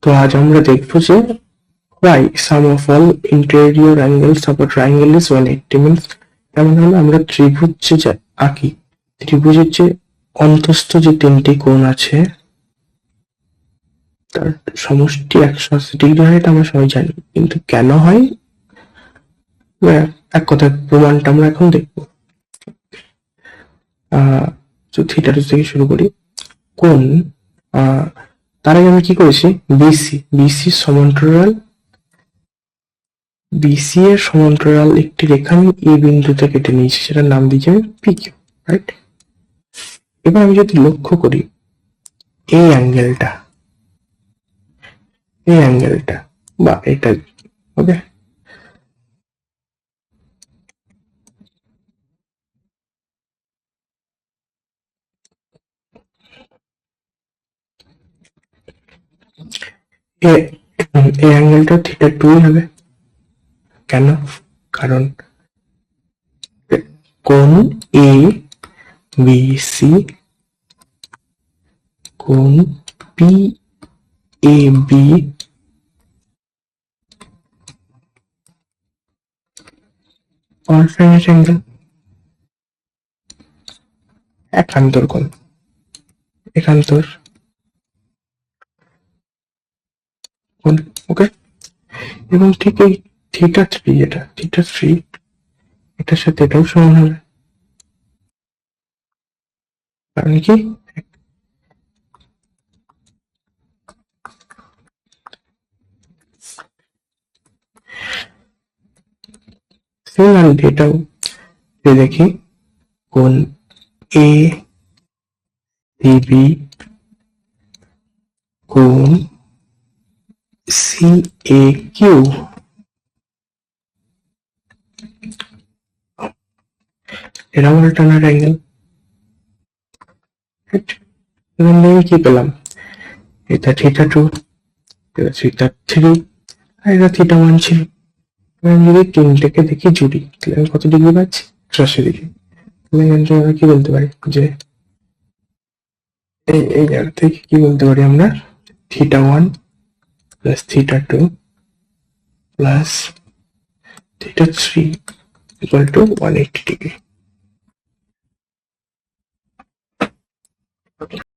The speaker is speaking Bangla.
তো আজ আমরা দেখবো যে why sum of all interior angles of a triangle is 180 means তেমন হলে আমরা ত্রিভুজ যে আঁকি, ত্রিভুজের যে অন্তস্থ যে তিনটি কোণ আছে তার সমষ্টি 180 হয়, এটা আমরা সবাই জানি, কিন্তু কেন হয় এক কথা প্রমাণটা আমরা এখন দেখবো। তো থিটা থেকে শুরু করি। কোণ তার আগে আমি কি করেছি, বিসি সমান্তরাল, বিসি এর সমান্তরাল একটি রেখা আমি এ বিন্দুতে কেটে নিয়েছি, সেটার নাম দিয়েছি আমি পিকিউ, রাইট? এবার আমি যদি লক্ষ্য করি এই অ্যাঙ্গেলটা বা এটা, ওকে, এই অ্যাঙ্গেলটা থিটা 2 হবে। কেন? কারণ কোণ এ বি সি, কোণ P A B alternate angle, একান্তর কোণ, একান্তর কোণ, ওকে। এবং ঠিক এই থিটা 3, এটা থিটা 3 এটার সাথে এটাও সমান হবে, কারণ কি সিমিলারলি এটাও দেখি, কোণ এ বি কোণ সি এ কিউ, এরা অল্টারনেট অ্যাঙ্গেল। এখান থেকে কি পেলাম, এটা থিটা 2, এটা থিটা 3, আর এটা থিটা 1 ছিল। আমি যদি তিনটাকে দেখি জুড়ি, তাহলে আমি কত ডিগ্রি পাচ্ছি, 180 ডিগ্রি। তাহলে এখান থেকে আমরা কি বলতে পারি যে এই জায়গা থেকে কি বলতে পারি আমরা, theta 1 plus theta 2 plus theta 3 equal to 180 degree.